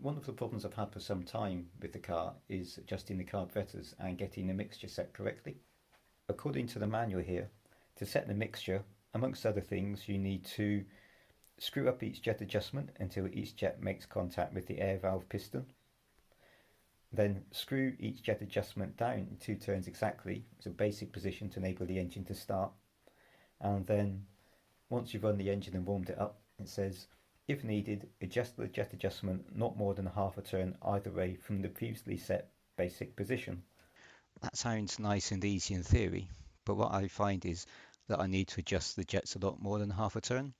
One of the problems I've had for some time with the car is adjusting the carburettors and getting the mixture set correctly. According to the manual here, to set the mixture, amongst other things, you need to screw up each jet adjustment until each jet makes contact with the air valve piston. Then screw each jet adjustment down in 2 turns exactly, it's a basic position to enable the engine to start. And then once you've run the engine and warmed it up, it says, if needed, adjust the jet adjustment not more than half a turn either way from the previously set basic position. That sounds nice and easy in theory, but what I find is that I need to adjust the jets a lot more than half a turn.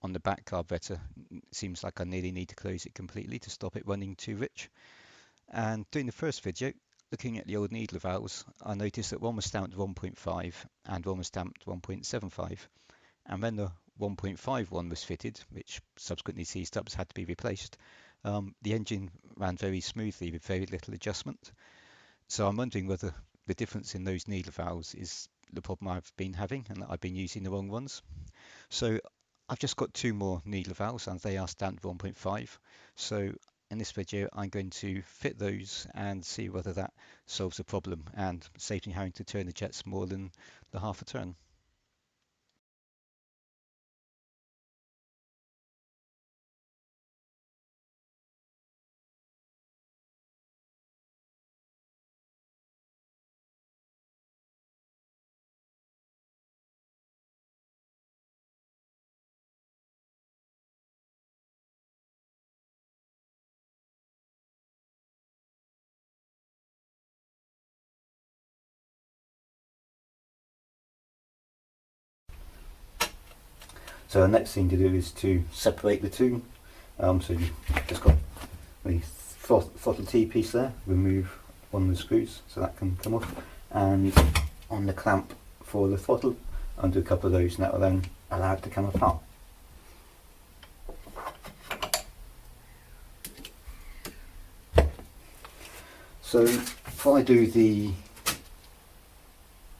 On the back carburetor, it seems like I nearly need to close it completely to stop it running too rich. And doing the first video, looking at the old needler valves, I noticed that one was stamped 1.5 and one was stamped 1.75. And when the 1.5 one was fitted, which subsequently seized up, had to be replaced, the engine ran very smoothly with very little adjustment. So I'm wondering whether the difference in those needler valves is the problem I've been having and that I've been using the wrong ones. So I've just got 2 more needler valves and they are stamped 1.5. So in this video I'm going to fit those and see whether that solves the problem and saves me having to turn the jets more than the half a turn. So the next thing to do is to separate the two. So you've just got the throttle T piece there, remove one of the screws so that can come off, and on the clamp for the throttle, undo a couple of those and that will then allow it to come apart. So before I do the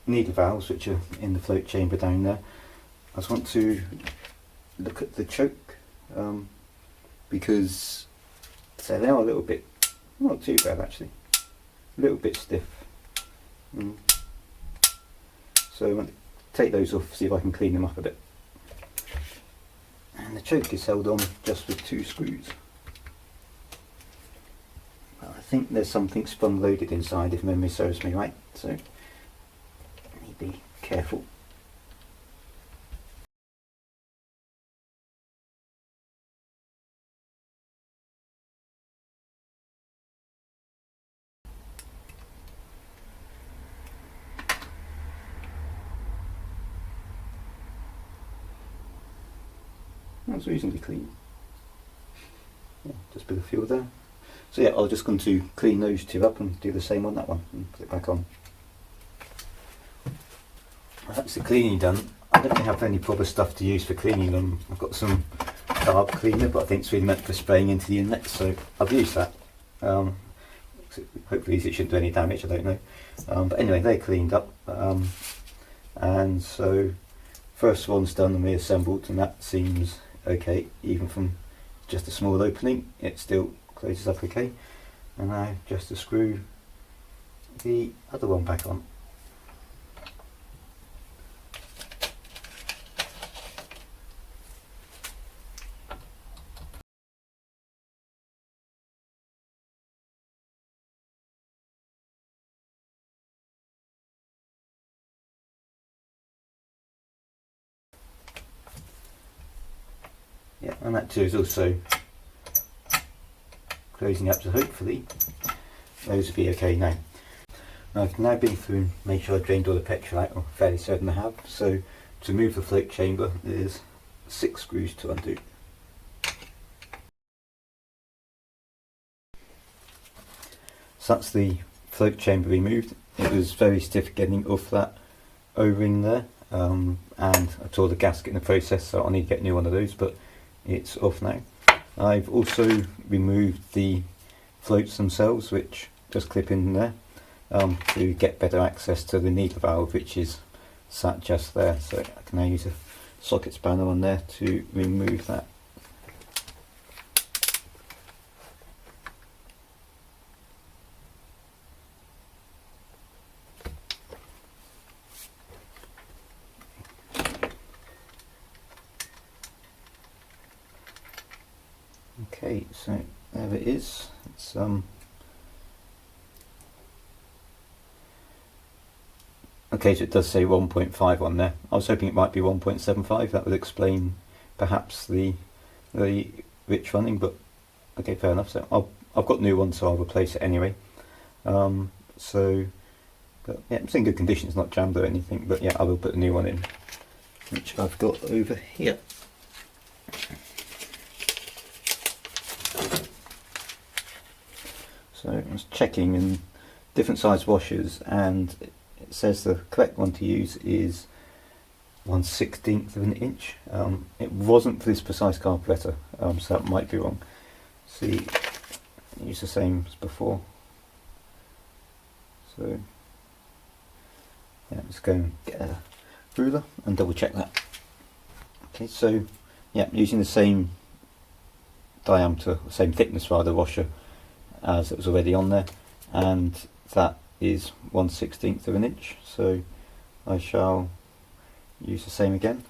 needle valves, which are in the float chamber down there, I just want to look at the choke, because so they are a little bit, not too bad actually, a little bit stiff. So I want to take those off, see if I can clean them up a bit. And the choke is held on just with 2 screws. Well, I think there's something spun loaded inside if memory serves me right, so I need to be careful. That's reasonably clean. Yeah, just a bit of fuel there. So yeah, I'm just going to clean those 2 up and do the same on that one and put it back on. That's the cleaning done. I don't really have any proper stuff to use for cleaning them. I've got some carb cleaner, but I think it's really meant for spraying into the inlet, so I've used that. Hopefully it shouldn't do any damage, I don't know. But anyway, they're cleaned up. And so first one's done and reassembled, and that seems okay, even from just a small opening it still closes up okay. And now just to screw the other one back on. Yeah, and that too is also closing up, so hopefully those will be okay now. I've now been through and made sure I've drained all the petrol out, or fairly certain I have. So to remove the float chamber, there's 6 screws to undo. So that's the float chamber removed. It was very stiff getting off that O-ring there, and I tore the gasket in the process, so I'll need to get a new one of those, but it's off now. I've also removed the floats themselves, which just clip in there, to get better access to the needle valve, which is sat just there. So I can now use a socket spanner on there to remove that. Okay, so there it is. It's okay, so it does say 1.5 on there. I was hoping it might be 1.75. That would explain perhaps the rich running, but okay, fair enough. So I've got new ones, so I'll replace it anyway. But yeah, it's in good condition. It's not jammed or anything, but yeah, I will put a new one in, which I've got over here. So I was checking in different size washers, and it says the correct one to use is 1/16 of an inch. It wasn't for this precise carburetor, so that might be wrong. See, use the same as before. So yeah, let's go and get a ruler and double check that. Okay, so yeah, using the same diameter, same thickness rather, washer as it was already on there, and that is 1/16 of an inch. So I shall use the same again.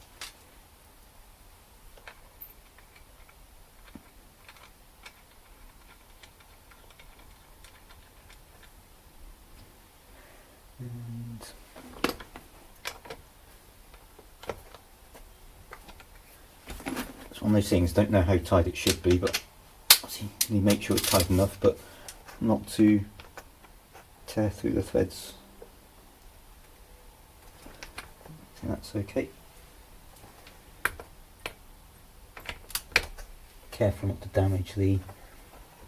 And it's one of those things, don't know how tight it should be, but you make sure it's tight enough, but not to tear through the threads. That's okay. Careful not to damage the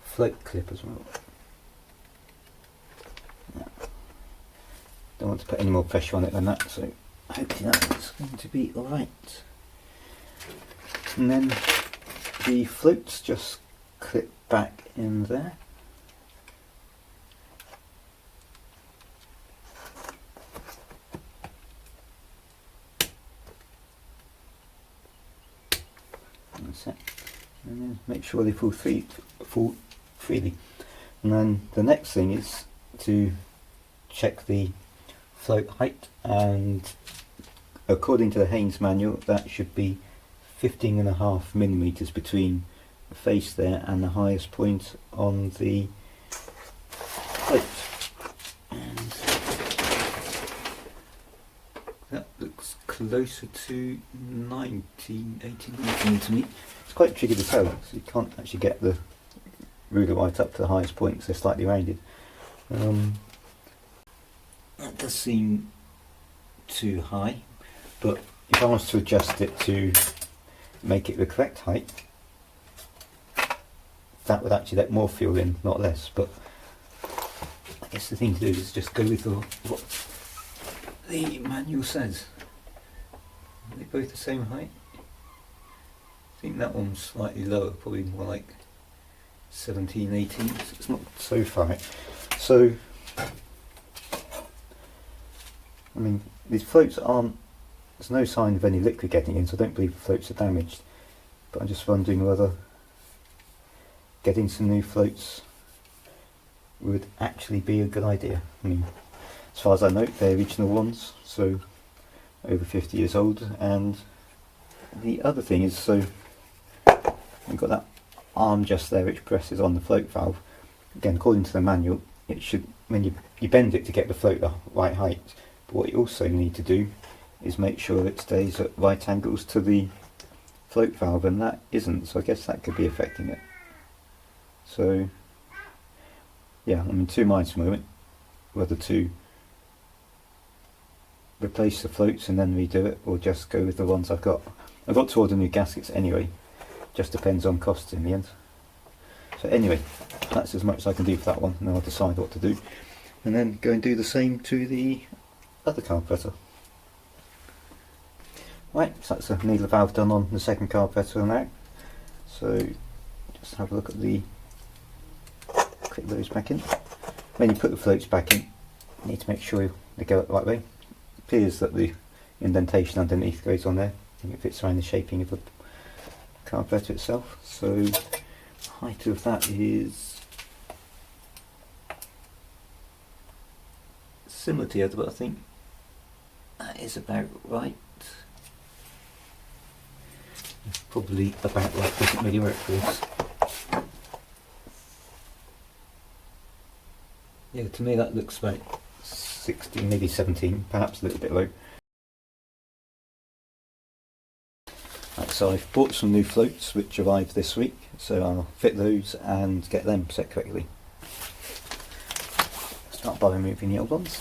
float clip as well. Don't want to put any more pressure on it than that, so hopefully that's going to be alright. And then the floats just clip back in there. That's it. And then make sure they fall freely. And then the next thing is to check the float height, and according to the Haynes manual that should be 15.5 millimeters between the face there and the highest point on the float. And that looks closer to 18, 19 to me. It's quite tricky to tell, so you can't actually get the ruler right up to the highest point because they're slightly rounded. That does seem too high, but if I was to adjust it to make it the correct height, that would actually let more fuel in, not less. But I guess the thing to do is just go with what the manual says. Are they both the same height? I think that one's slightly lower, probably more like 17, 18, so it's not so far out. So I mean, these floats aren't, there's no sign of any liquid getting in, so I don't believe the floats are damaged. But I'm just wondering whether getting some new floats would actually be a good idea. I mean, as far as I know, they're original ones, so over 50 years old. And the other thing is, so you've got that arm just there which presses on the float valve. Again, according to the manual, it should, when you bend it to get the float the right height. But what you also need to do is make sure it stays at right angles to the float valve, and that isn't, so I guess that could be affecting it. So yeah, I'm in two minds at the moment whether to replace the floats and then redo it, or just go with the ones I've got. I've got to order new gaskets anyway, just depends on costs in the end. So anyway, that's as much as I can do for that one, and then I'll decide what to do and then go and do the same to the other carburetor. Right, so that's the needler valve done on the second carburetor now. So just have a look at the, click those back in. When you put the floats back in, you need to make sure they go the right way. It appears that the indentation underneath goes on there. I think it fits around the shaping of the carburetor itself. So the height of that is similar to the other, but I think that is about right. Probably about right, doesn't really work for us. Yeah, to me that looks about 16, maybe 17, perhaps a little bit low. Right, so I've bought some new floats which arrived this week, so I'll fit those and get them set correctly. Start by removing the old ones.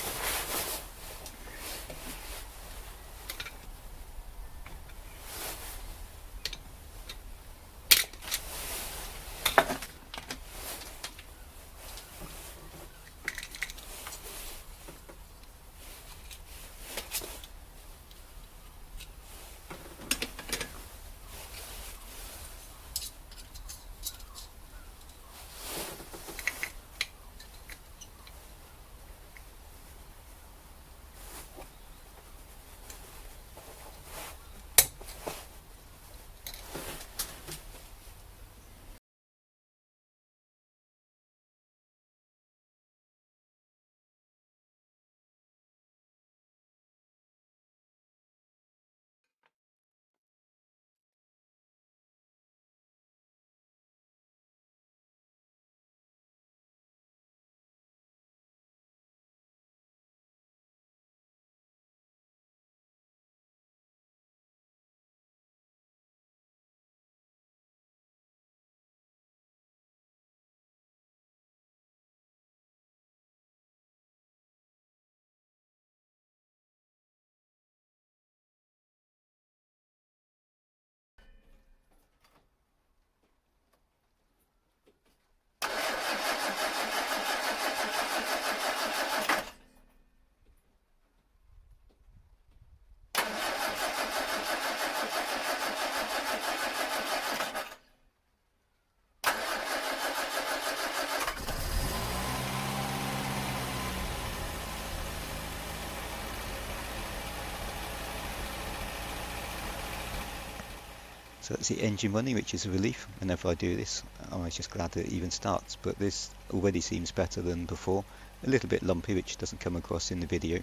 So that's the engine running, which is a relief. Whenever I do this, I'm just glad that it even starts. But this already seems better than before. A little bit lumpy, which doesn't come across in the video,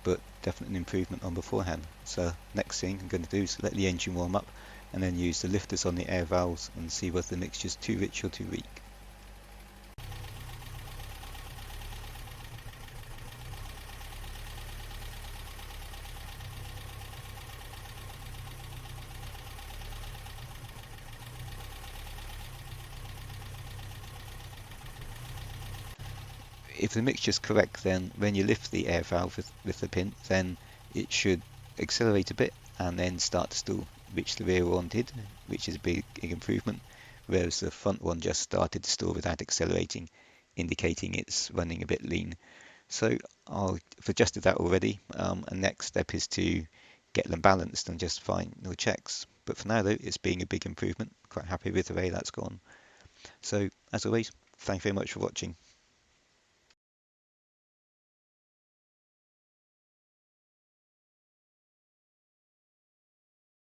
but definitely an improvement on beforehand. So next thing I'm going to do is let the engine warm up and then use the lifters on the air valves and see whether the mixture is too rich or too weak. If the mixture is correct, then when you lift the air valve with the pin, then it should accelerate a bit and then start to stall, which the rear one did, which is a big improvement, whereas the front one just started to stall without accelerating, indicating it's running a bit lean. So I've adjusted that already, and next step is to get them balanced and just final checks. But for now though, it's being a big improvement. Quite happy with the way that's gone. So as always, thank you very much for watching.